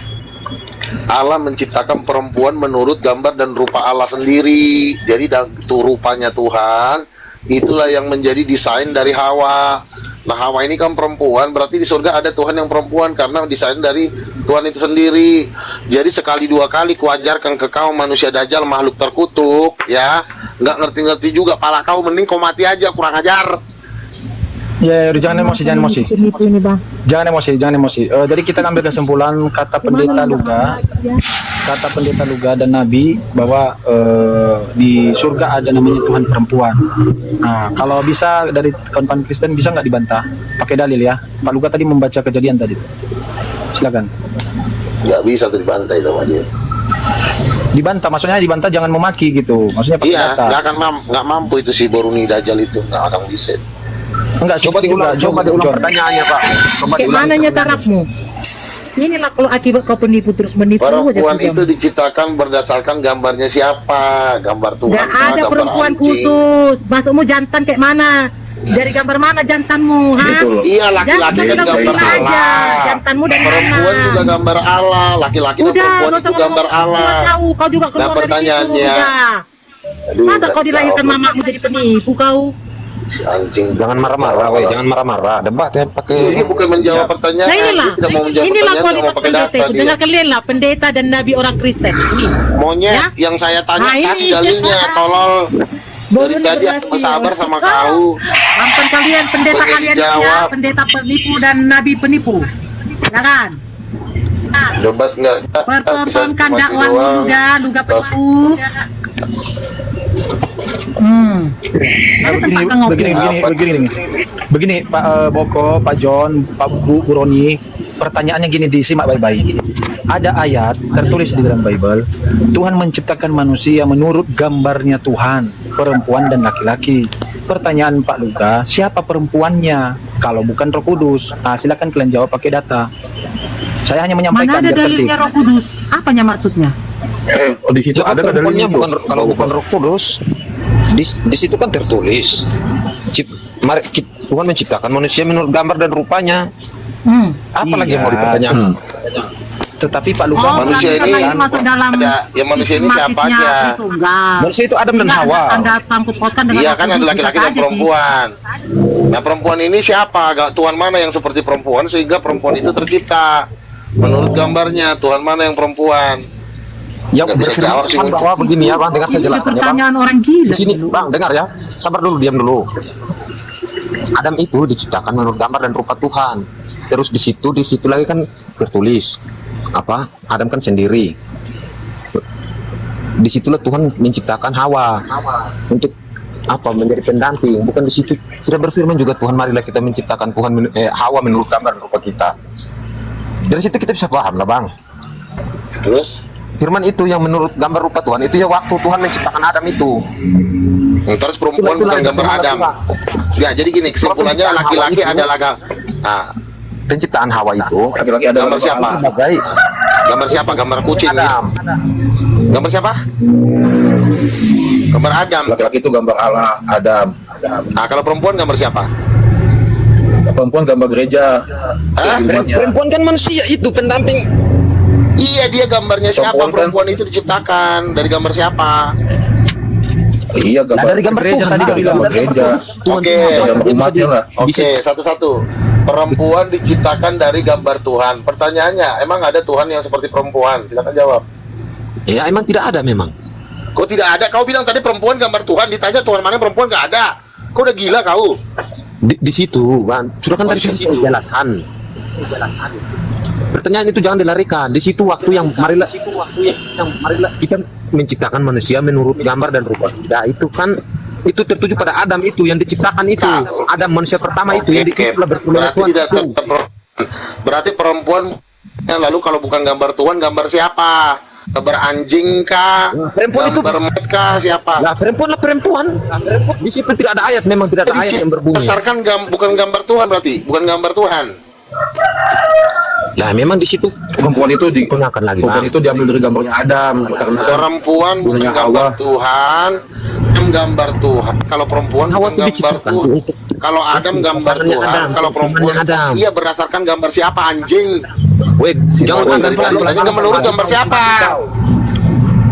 Allah menciptakan perempuan menurut gambar dan rupa Allah sendiri. Jadi tuh rupanya Tuhan, itulah yang menjadi desain dari Hawa. Nah, Hawa ini kan perempuan, berarti di surga ada Tuhan yang perempuan karena desain dari Tuhan itu sendiri. Jadi sekali dua kali kuajarkan ke kau manusia dajjal makhluk terkutuk, ya. Nggak ngerti-ngerti juga, pala kau mending kau mati aja, kurang ajar. Ya, jangan emosi. Penipu ini, Bang. Jangan emosi. Jadi kita ambil kesimpulan kata pendeta Luga dan Nabi bahwa di surga ada namanya Tuhan perempuan. Nah, kalau bisa dari kawan-kawan Kristen bisa nggak dibantah? Pakai dalil ya. Pak Luga tadi membaca kejadian tadi. Silakan. Nggak bisa tuh dibantai sama dia. Dibantah, maksudnya dibantah jangan memaki gitu. Maksudnya pakai Iya, data. nggak mampu itu si Boruni Dajjal itu, nggak akan bisa. Enggak, coba diulang pertanyaannya, Pak. Kayak mananya tarafmu? Inilah kalau akibat kau penipu terus menipu aja Perempuan kau itu diciptakan berdasarkan gambarnya siapa? Gambar Tuhan. Gak kah, ada gambar perempuan anjing? khusus. Masukmu jantan kayak mana? Dari gambar mana jantanmu? Ha? Iya, laki-laki Jantan kan udah gambar bilang aja. Allah. Jantanmu dari Perempuan mana? juga gambar Allah. Laki-laki dan perempuan nggak itu usah gambar ngomong. Allah. Gua tahu kau juga keluar Nah, dari situ. pertanyaannya. Udah. Aduh, Masa nggak kau dilahirkan jawab. mamamu jadi penipu kau? Si anjing. Jangan marah-marah, weh. Jangan marah-marah. Debat ya pakai. Ini bukan menjawab pertanyaan. Nah inilah, Dia tidak mau menjawab inilah pertanyaan, dia kualitas mau pakai pendeta data itu. dia. Dengar kalian lah, pendeta dan nabi orang Kristen. Ini. Monyet yang saya tanya Nah, ini. kasih dalilnya, tolol. Dari tadi aku sabar sama kau. Ampun kalian, pendeta Pakai kalian dijawab. ya, pendeta penipu dan nabi penipu. Ya kan? Debat enggak Pertontonkan mati dakwah doang. luga penipu. Begini, Pak Boko, Pak John, Pak Bu Roni, pertanyaannya gini, disimak baik-baik. Ada ayat tertulis di dalam Bible, Tuhan menciptakan manusia menurut gambarnya Tuhan, perempuan dan laki-laki. Pertanyaan Pak Luga, siapa perempuannya? Kalau bukan Roh Kudus, nah, silakan kalian jawab pakai data. Saya hanya menyampaikan Mana ada biar tertib. dalilnya Roh Kudus? Apanya maksudnya? Di situ Ada ada perempuannya dalilnya. bukan kalau bukan Roh Kudus. Di situ kan tertulis. Tuhan menciptakan manusia menurut gambar dan rupanya. Apalagi yang mau dipertanyakan? Tetapi Pak Luga, Manusia ini masuk dalam ada ya manusia ini siapa sistematisnya aja? itu, enggak. Manusia itu Adam dan Enggak, Hawa. Anda sangkut pautkan dengan Iya Roh kan ada Kudus, laki-laki bisa dan saja sih. perempuan. Nah perempuan ini siapa? Tuhan mana yang seperti perempuan sehingga perempuan itu tercipta? Menurut gambarnya Tuhan mana yang perempuan? Yang Nggak bisa jawab sih, berfirman bahwa begini ya Bang, dengar saya Ini jelaskan ya Bang. pertanyaan orang gila. Di sini dulu. Bang, dengar ya. Sabar dulu, diam dulu. Adam itu diciptakan menurut gambar dan rupa Tuhan. Terus di situ lagi kan tertulis apa? Adam kan sendiri. Disitulah Tuhan menciptakan Hawa untuk apa? Menjadi pendamping. Bukan di situ tidak berfirman juga Tuhan marilah kita menciptakan Hawa menurut gambar dan rupa kita. Dari situ kita bisa paham lah Bang. Terus? Firman itu yang menurut gambar rupa Tuhan itu ya waktu Tuhan menciptakan Adam itu. Terus perempuan Itulah bukan gambar firman Adam. Tuhan. Ya jadi gini kesimpulannya Kalau laki-laki penciptaan adalah penciptaan Hawa itu laki-laki ada gambar siapa? sebagai Gambar siapa? Gambar kucing. Adam. Gambar siapa? Gambar Adam. Laki-laki itu gambar Allah, Adam. Nah kalau perempuan gambar siapa? Perempuan gambar gereja. Hah? Perempuan kan manusia itu pendamping. Iya dia gambarnya siapa? Perempuan kan? Perempuan itu diciptakan dari gambar siapa? Iya, gambar Nah, dari gambar gereja Tuhan tadi Bang. dari gambar Dari gereja. Tuhan Oke. Tuhan, Gambar dia bisa umatnya lah. Oke, satu-satu. Perempuan diciptakan dari gambar Tuhan. Pertanyaannya, emang ada Tuhan yang seperti perempuan? Silakan jawab. Ya emang tidak ada memang. Kok tidak ada? Kau bilang tadi perempuan gambar Tuhan, ditanya Tuhan mana perempuan nggak ada. Kau udah gila kau. Di situ, Bang. Sudah kan dari situ jalankan. Pertanyaan itu jangan dilarikan. Di situ waktu yang marilah kita menciptakan manusia menurut gambar dan rupa kita. Itu kan itu tertuju pada Adam itu yang diciptakan itu. Adam manusia pertama itu yang itulah berfirman Berarti Tuhan. tidak berarti perempuan lalu kalau bukan gambar Tuhan, gambar siapa? Gambar anjing kah? Perempuan itu gambar mat kah? Siapa? Nah, perempuan lah perempuan. Di situ tidak ada ayat, memang tidak ada ayat yang berbunyi. Berdasarkan bukan gambar Tuhan berarti, bukan gambar Tuhan. Nah, memang di situ Perempuan itu gunakan lagi, Perempuan Bang. itu diambil dari gambarnya Adam karena kan Perempuan bukan gunanya gambar Hawa. Tuhan, Adam gambar Tuhan. Kalau perempuan Hawa bukan itu gambar diciptakan Tuhan. untuk Kalau Adam gambar pasangannya Tuhan, Adam, kalau perempuan pasangannya Adam. iya berdasarkan gambar siapa anjing? Weh, jangan Jangan asal dari tadi tanya menurut gambar siapa?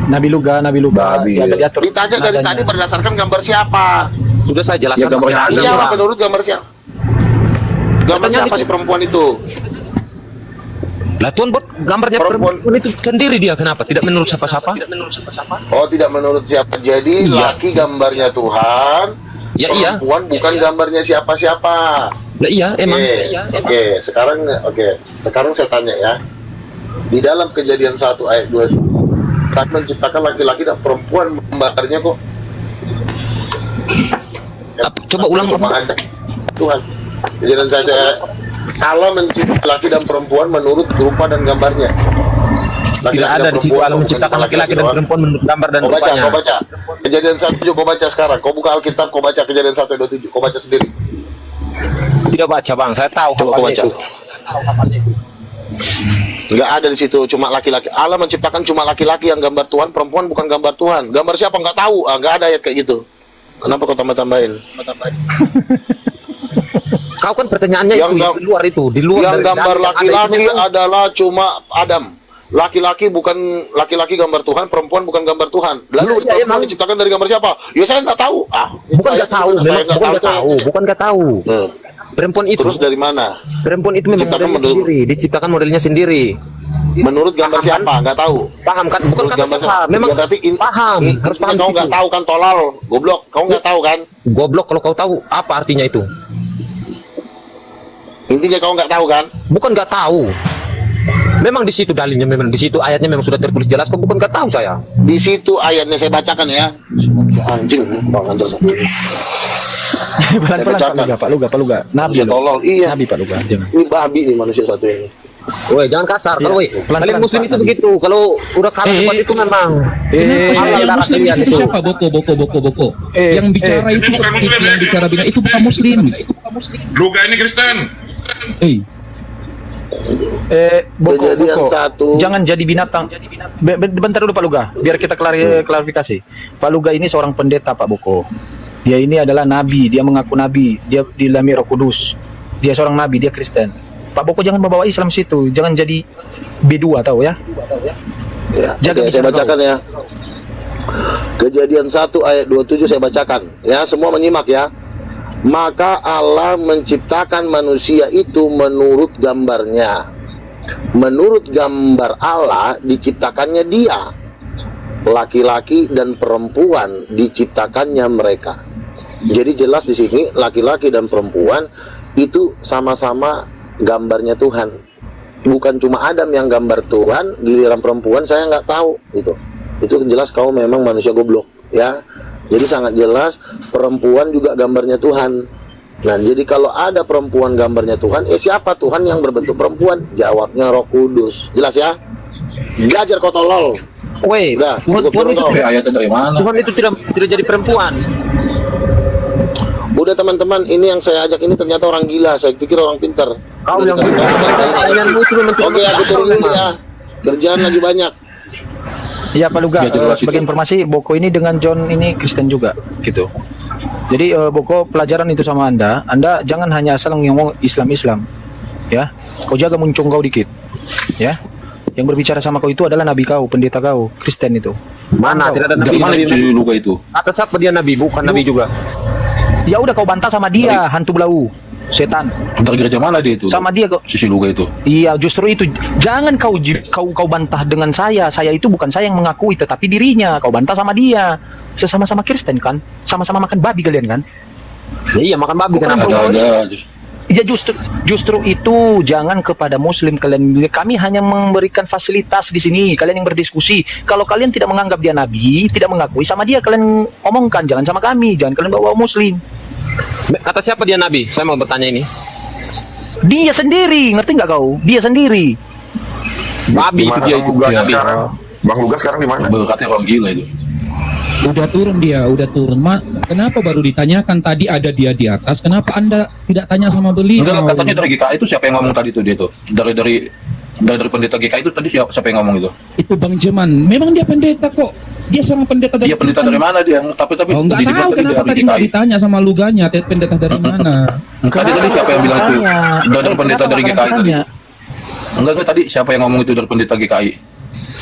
Nabi Luga. Babi. Ya, diatur Ditanya dari nadanya. tadi berdasarkan gambar siapa? Sudah saya jelaskan. Ya, gambarnya pakai Adam. Iya, Bang. menurut gambar siapa? Gambar Pertanyaan siapa itu. sih perempuan itu? Lah Tuhan buat gambarnya Perempuan. perempuan itu sendiri dia kenapa? Tidak menurut siapa-siapa? Oh, tidak menurut siapa. Jadi Iya. laki gambarnya Tuhan. Ya iya. Perempuan bukan gambarnya siapa-siapa. Lah iya emang. Oke, sekarang saya tanya ya. Di dalam Kejadian 1 ayat 2 Tuhan menciptakan laki-laki dan perempuan gambarnya kok. Coba ulang. Memang ada Tuhan. Kejadian 1 Allah menciptakan laki dan perempuan menurut rupa dan gambarnya. Laki-laki Tidak dan ada di situ perempuan, Allah bukan menciptakan laki-laki dan doang. perempuan menurut gambar dan Kau baca, rupanya. kau baca. Kejadian 1 kau baca sekarang. Kau buka Alkitab, kau baca Kejadian 1 ayat 27. Kau baca sendiri. Tidak baca Bang, saya tahu Coba kau hafalnya baca. itu. Enggak ada di situ, cuma laki-laki. Allah menciptakan cuma laki-laki yang gambar Tuhan, perempuan bukan gambar Tuhan. Gambar siapa enggak tahu. Enggak ada ayat kayak gitu. Kenapa kau tambah-tambahin? Kau kan pertanyaannya Yang itu gam- di luar itu, di luar Yang dari gambar dalil yang ada itu laki-laki memang- adalah cuma Adam. laki-laki gambar Tuhan, perempuan bukan gambar Tuhan. Lalu Ya, perempuan diciptakan dari gambar siapa? Ya saya nggak tahu. Bukan nggak tahu, bukan nggak tahu. Perempuan itu, Terus dari mana? perempuan itu memang Diciptakan modelnya model- sendiri, diciptakan modelnya sendiri. Menurut gambar Paham, siapa? Nggak tahu. Paham kan? Bukan Menurut kata gambar siapa, memang Ya, berarti paham, harus paham Kau situ. nggak tahu kan, tolol, goblok. Kau nggak tahu kan? Goblok kalau kau tahu apa artinya itu? Intinya kau nggak tahu kan? Bukan nggak tahu. Memang di situ dalilnya, memang di situ ayatnya memang sudah tertulis jelas. Kok bukan nggak tahu saya? Di situ ayatnya saya bacakan ya. Anjing, Bang Anders. Pelan-pelan Pak Luga. Nabi Ya, loh. tolol. Iya. Nabi Pak Luga, jangan. Ini babi nih manusia satu ini. Woi, jangan kasar kalau woi. Pelan-pelan, Kalian muslim Pak, itu Nabi. begitu. Kalau udah kalah kuat itu memang. Kenapa halal yang darah muslim di kalian situ itu. siapa? Boko. Yang bicara itu Bukan seperti muslim, yang bicara bilang itu bukan muslim. Luga ini Kristen. Kejadian satu. Jangan jadi binatang. Bentar dulu Pak Luga, biar kita klarifikasi. Pak Luga ini seorang pendeta Pak Boko. Dia ini adalah nabi, dia mengaku nabi, dia dilami Roh Kudus. Dia seorang nabi, dia Kristen. Pak Boko jangan membawa Islam situ, jangan jadi B2 tahu ya. Ya, Jaga oke, saya bicara bacakan ya. Kejadian 1 ayat 27 saya bacakan. Ya, semua menyimak ya. Maka Allah menciptakan manusia itu menurut gambarnya. Menurut gambar Allah diciptakannya dia. Laki-laki dan perempuan diciptakannya mereka. Jadi jelas di sini laki-laki dan perempuan itu sama-sama gambarnya Tuhan. Bukan cuma Adam yang gambar Tuhan, giliran perempuan saya nggak tahu gitu. Itu jelas kau memang manusia goblok ya. Jadi sangat jelas perempuan juga gambarnya Tuhan. Nah, jadi kalau ada perempuan gambarnya Tuhan, siapa Tuhan yang berbentuk perempuan? Jawabnya Roh Kudus. Jelas ya? Belajar kau tolol. Woi, Udah, Tuhan itu ayatnya dari mana? Tuhan itu tidak jadi perempuan. udah teman-teman, ini yang saya ajak ini ternyata orang gila. Saya pikir orang pintar. Kau yang Kalian itu memang Oke, aku turunin ya. Kerjaan lagi banyak. ya Pak Luga, Ya, jelas sebagai itu. informasi Boko ini dengan John ini Kristen juga gitu. Jadi Boko pelajaran itu sama Anda jangan hanya asal ngomong Islam ya. Kau jaga muncung kau dikit ya. Yang berbicara sama kau itu adalah nabi kau, pendeta kau, Kristen itu. Mana? Tidak ada nabi. Dari Luga itu? Atas apa dia nabi? Bukan nabi juga. Ya udah kau bantah sama dia, hantu belau, setan. Dari gereja mana dia itu? Sama dia kok. Sisi Luga itu. Iya, justru itu. Jangan kau bantah dengan saya. Saya itu bukan saya yang mengakui, tetapi dirinya. Kau bantah sama dia. Sesama-sama Kristen kan? Sama-sama makan babi kalian kan? Ya, iya makan babi kenapa? Ada. Ya justru itu jangan kepada Muslim kalian. Kami hanya memberikan fasilitas di sini. Kalian yang berdiskusi. Kalau kalian tidak menganggap dia nabi, tidak mengakui sama dia, kalian omongkan. Jangan sama kami. Jangan kalian bawa Muslim. Kata siapa dia nabi? Saya mau bertanya ini. Dia sendiri, ngerti nggak kau? Dia sendiri. Babi itu dia itu Luga nabi. sekarang? Bang Luga sekarang di mana? Katanya orang gila itu. Udah turun dia, udah turun. Kenapa baru ditanyakan tadi ada dia di atas? Kenapa Anda tidak tanya sama beliau? Enggak, katanya dari GKI itu siapa yang ngomong tadi itu dia tuh? Dari pendeta GKI itu tadi siapa yang ngomong itu? Itu Bang Jeman. Memang dia pendeta kok. Dia seorang pendeta dari Dia pendeta Kristen. dari mana dia? Tapi Oh, nggak dididik tahu kenapa dari tadi GKI. nggak ditanya sama luganya pendeta dari mana. Tadi siapa yang bilang itu? Dari pendeta dari GKI tadi. Enggak, tadi siapa yang ngomong itu dari pendeta GKI?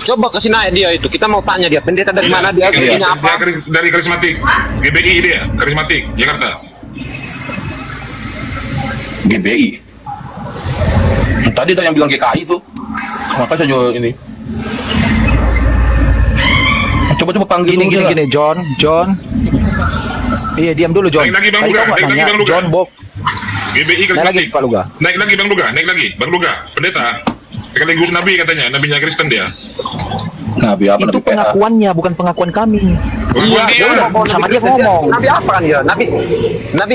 Coba kasih naik dia itu. Kita mau tanya dia pendeta dari mana dia? Punya apa? Dari karismatik. GBI dia, karismatik Jakarta. GBI. Tadi ada yang bilang GKI itu. Maka saya jual ini. Coba panggil Gini, John. Iya, diam dulu John. Naik lagi, Bang Tadi Luga, kau nggak naik lagi, tanya, Bang Luga. John Bob. GBI Naik lagi karismatik. Pak Luga. Naik lagi Bang Luga, naik lagi. Bang Luga, pendeta. Sekaligus nabi katanya, nabinya Kristen dia. Nabi apa? Itu Nabi PH? pengakuannya, bukan pengakuan kami. Iya, Ya udah, sama dia ngomong. Nabi apa kan dia? Nabi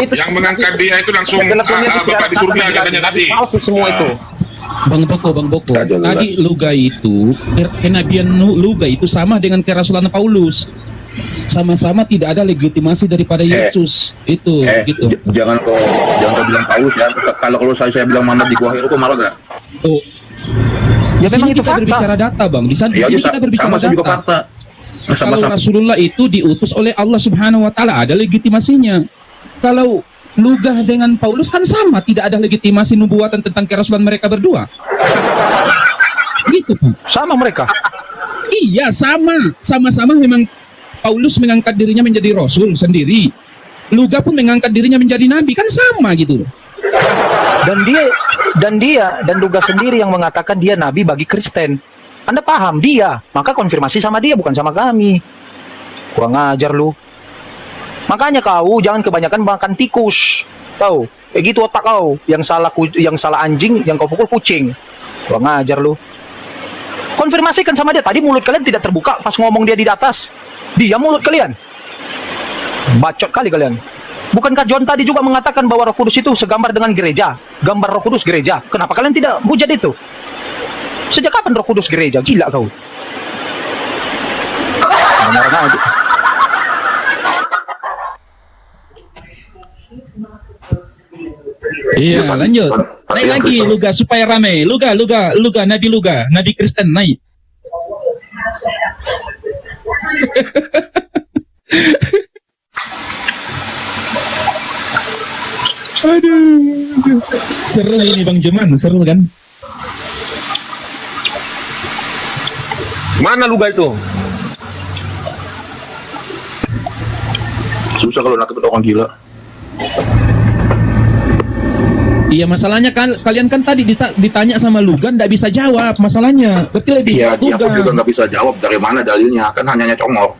itu Yang mengangkat dia itu langsung teleponnya itu Bapak di surga katanya tadi. palsu semua itu. Bang Boko. Tadi Luga itu, kenabian Luga itu sama dengan kerasulan Paulus. Sama-sama tidak ada legitimasi daripada Yesus. Itu gitu. Jangan kau bilang Paulus ya. Kalau saya bilang mana di gua itu malah enggak. Oh. Ya Di memang sini itu kita fakta. berbicara data, Bang. Di sana Ya, sini kita berbicara sama saya juga data. fakta. Kalau Sama-sama. Rasulullah itu diutus oleh Allah Subhanahu wa taala, ada legitimasinya. Kalau Luga dengan Paulus kan sama, tidak ada legitimasi nubuatan tentang kerasulan mereka berdua. itu, Pak. Sama mereka. Iya, sama-sama memang Paulus mengangkat dirinya menjadi rasul sendiri. Luga pun mengangkat dirinya menjadi nabi, kan sama gitu. Dan Luga sendiri yang mengatakan dia nabi bagi Kristen. Anda paham dia, maka konfirmasi sama dia bukan sama kami. Kurang ajar lu. Makanya kau jangan kebanyakan makan tikus. Tahu? Gitu otak kau. Yang salah anjing, yang kau pukul kucing. Kurang ajar lu. Konfirmasikan sama dia. Tadi mulut kalian tidak terbuka pas ngomong dia di atas. Dia mulut kalian. Bacot kali kalian. Bukankah John tadi juga mengatakan bahwa Roh Kudus itu segambar dengan gereja? Gambar Roh Kudus gereja. Kenapa kalian tidak hujat itu? Sejak kapan Roh Kudus gereja? Gila kau. Beneran aja. Iya, lanjut. Naik lagi Luga supaya rame. Luga, Nabi Kristen naik. Aduh. Seru ini Bang Jeman, seru kan? Mana Luga itu? Susah kalau nangkep orang gila. Iya, masalahnya kan kalian kan tadi ditanya sama Luga nggak bisa jawab masalahnya. Berarti lebih Iya, dia Luga. pun juga nggak bisa jawab dari mana dalilnya, kan hanya congor.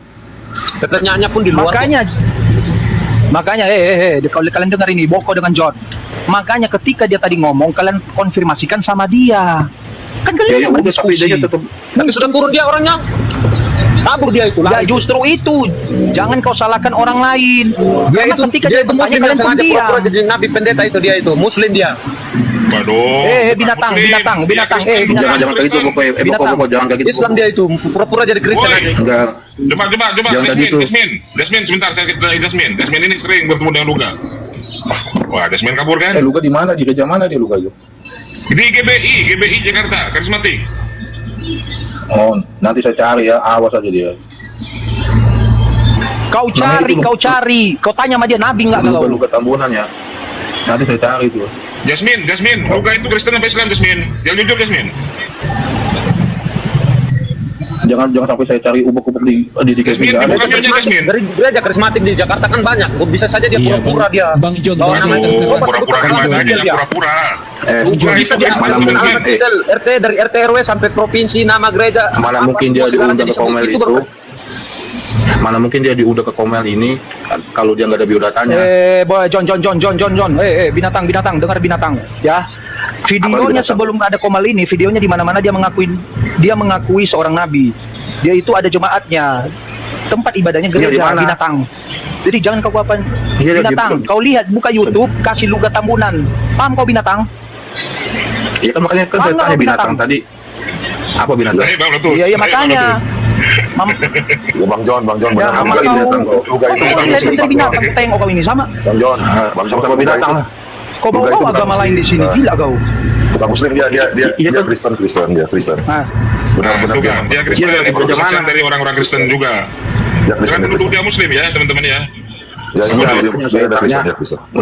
Pertanyaannya pun di luar. Makanya, kalau kalian dengar ini, Boko dengan John. Makanya ketika dia tadi ngomong, kalian konfirmasikan sama dia. Kan kalian yang berdiskusi. Tapi sudah turun dia orangnya. Kabur dia itu. Ya justru itu. Jangan kau salahkan orang lain. Karena ketika dia bertanya, muslim kalian yang pun sengaja diam. pura-pura jadi nabi pendeta itu dia itu. Muslim dia. Waduh. Binatang. Jangan kayak gitu, Boko, jangan kayak gitu. Islam dia itu pura-pura jadi Kristen Woi. aja. Enggak. Coba, Jangan kayak gitu. Desmin, sebentar, saya kita Desmin. Desmin ini sering bertemu dengan Luga. Wah, Desmin kabur kan? Luga di mana? Di gereja mana dia Luga itu? Di GBI Jakarta, karismatik. Oh, nanti saya cari ya, awas aja dia. Kau cari. Kau tanya sama dia, nabi nggak kau? Luga Tambunan ya. Nanti saya cari tuh. Jasmine, Luga itu Kristen apa Islam, Jasmine? Yang jujur, Jasmine. Jangan sampai saya cari ubek-ubek di Jasmine, gereja. bukan nyonya, Jasmine. Dari gereja karismatik di Jakarta kan banyak. Bisa saja dia Iya, pura-pura dia. Bang John, Bawa Bang nama John. terserah. Oh, pura-pura kan banyak, pura-pura. Luga Bisa dia mana sebutkan mungkin, alamat detail RT dari RT RW sampai provinsi, nama gereja. mana apa mungkin dia semua segala diundang ke disebut. Komel Itu itu. Mana mungkin dia diundang ke Komel ini kalau dia nggak ada biodatanya. Boy, John. Binatang, dengar binatang, ya. Videonya sebelum ada Komal ini, videonya di mana-mana dia mengakui seorang nabi. Dia itu ada jemaatnya. Tempat ibadahnya gereja, di mana? binatang. Jadi jangan kau apa Iya, binatang. dia- Kau lihat, buka YouTube, kasih Luga Tambunan. Paham kau binatang? Iya kan makanya kan saya Mana tanya binatang binatang? tadi. Apa binatang? Bang Lotus. Iya, makanya. Ya Bang John, Ya, benar. sama Luga kau. binatang, kau. Luga itu Kau bukan lihat Muslim, dari Bang John. binatang, tengok kau ini sama. Bang John, Sama binatang lah. Kau Luga itu bawa bukan agama Muslim lain di sini, juga. gila kau. Bukan Muslim dia Iya kan? Kristen. Nah, Benar-benar Juga, dia Kristen, Iya, ikut gereja kesaksian mana? dari orang-orang Kristen juga. dia Kristen. Jangan menuduh dia Muslim ya, teman-teman ya. Ya, Saya tanya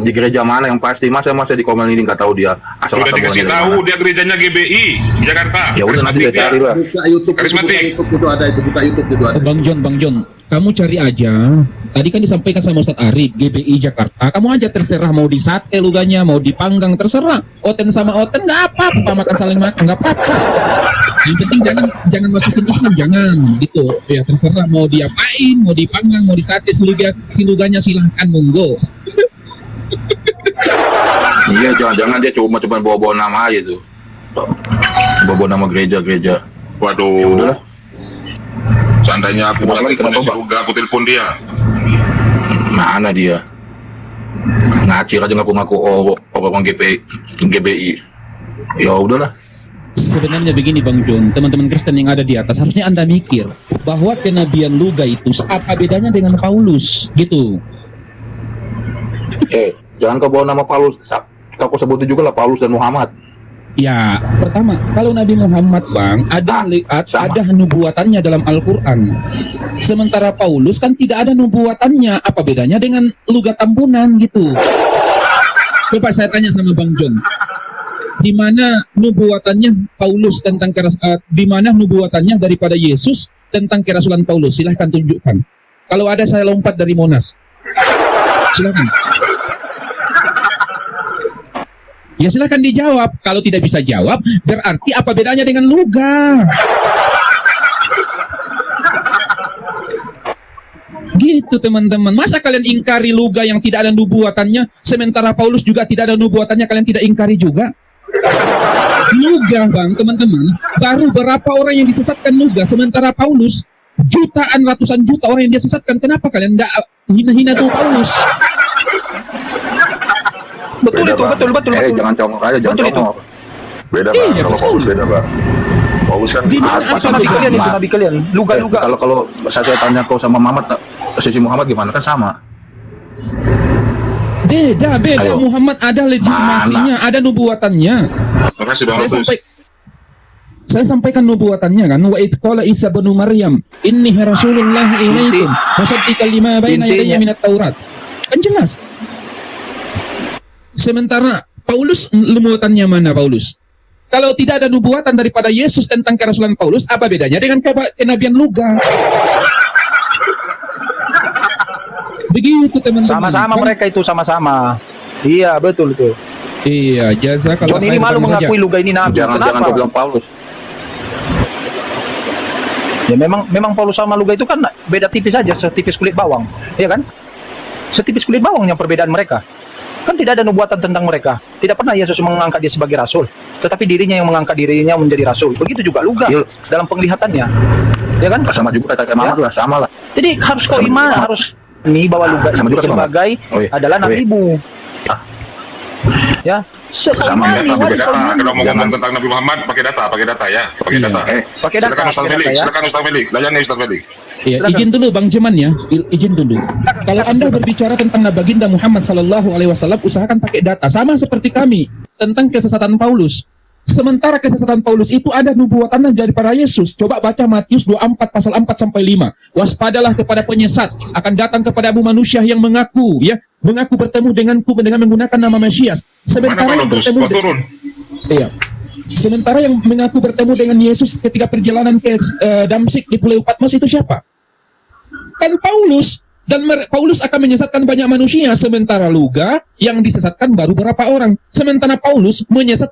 di gereja mana yang pasti, masa di Komel ini nggak tahu dia asal Sudah dikasih tahu dia gerejanya GBI Jakarta. Ya udah nanti saya Karismatik cari dia. lah. Buka YouTube itu ada. Bang John, kamu cari aja. Tadi kan disampaikan sama Ustadz Arif, GBI Jakarta. Kamu aja terserah mau di sate luganya, mau dipanggang, terserah. Oten sama oten nggak apa-apa, makan saling makan nggak apa-apa. Yang penting jangan masukin Islam, jangan gitu. Ya terserah mau diapain, mau dipanggang, mau di sate si luganya silahkan monggo. Iya, jangan dia cuma bawa-bawa nama aja tuh. Bawa nama gereja. Waduh. Ya udahlah. Seandainya aku Gimana lagi, kenapa, potensi Pak? Luga, aku telepon dia. Mana dia? Ngacir aja ngaku-ngaku orang GBI. Ya udahlah. Sebenarnya begini Bang John, teman-teman Kristen yang ada di atas, harusnya Anda mikir bahwa kenabian Luga itu apa bedanya dengan Paulus gitu. Jangan kau bawa nama Paulus. Kau sebut juga lah Paulus dan Muhammad. Ya, pertama, kalau Nabi Muhammad Bang, ada nubuatannya dalam Al-Quran. Sementara Paulus kan tidak ada nubuatannya. Apa bedanya dengan Luga Tambunan gitu? Coba saya tanya sama Bang John. di mana nubuatannya Paulus tentang di mana nubuatannya daripada Yesus tentang kerasulan Paulus? Silahkan tunjukkan. Kalau ada saya lompat dari Monas. Silahkan. Ya silahkan dijawab. Kalau tidak bisa jawab, berarti apa bedanya dengan Luga? Gitu teman-teman. Masa kalian ingkari Luga yang tidak ada nubuatannya, sementara Paulus juga tidak ada nubuatannya, kalian tidak ingkari juga? Luga bang, teman-teman, baru berapa orang yang disesatkan Luga, sementara Paulus jutaan, ratusan juta orang yang dia sesatkan. Kenapa kalian tidak hina-hina tuh Paulus? Betul itu, betul. Jangan congok aja, jangan congok. Beda Bang, kalau Paulus beda Bang. Paulus kan Di mana Itu nabi kalian, itu nabi kalian. Luga. Kalau saya tanya kau sama Muhammad, posisi Muhammad gimana kan sama. Beda. Ayo. Muhammad ada legitimasinya, ada nubuatannya. makasih Bang Altus. Saya sampaikan nubuatannya kan. Wa id qala Isa bin Maryam, inni rasulullah ilaikum musaddiqan lima baina yadayya minat Taurat. Kan jelas. Sementara Paulus, nubuatannya mana Paulus? Kalau tidak ada nubuatan daripada Yesus tentang kerasulan Paulus, apa bedanya dengan kenabian Luga? Begitu teman-teman. Sama-sama mereka itu sama-sama. Iya, betul itu. Iya, jazakallah. John ini malu mengakui Luga ini nabi. Jangan kau bilang Paulus. Ya memang Paulus sama Luga itu kan beda tipis saja, setipis kulit bawang, ya kan? Setipis kulit bawangnya perbedaan mereka. Kan tidak ada nubuatan tentang mereka. Tidak pernah Yesus mengangkat dia sebagai rasul, tetapi dirinya yang mengangkat dirinya menjadi rasul. Begitu juga Luga dalam penglihatannya, ya kan? Sama juga kata Muhammad lah, sama lah. Jadi harus kau iman, harus ini bahwa Luga Sama itu juga sebagai adalah nabimu. Ya, Sama data, pakai data. Kalau mau ngomong tentang Nabi Muhammad, pakai data ya, pakai data. Pakai data. Silakan Ustaz Felix, ya. silakan Ustaz Felix, layani Ustaz Felix. Ya, izin dulu Bang Jeman ya, izin dulu. Kalau Anda berbicara tentang Baginda Muhammad sallallahu alaihi wasallam, usahakan pakai data sama seperti kami tentang kesesatan Paulus. Sementara kesesatan Paulus itu ada nubuatan daripada Yesus. Coba baca Matius 24 pasal 4 sampai 5. Waspadalah kepada penyesat, akan datang kepadamu manusia yang mengaku bertemu denganku dengan menggunakan nama Mesias. Sementara yang bertemu Iya. Sementara yang mengaku bertemu dengan Yesus ketika perjalanan ke Damsik di Pulau Patmos itu siapa? Kan Paulus. Dan Paulus akan menyesatkan banyak manusia, sementara Luga yang disesatkan baru berapa orang. Sementara Paulus menyesatkan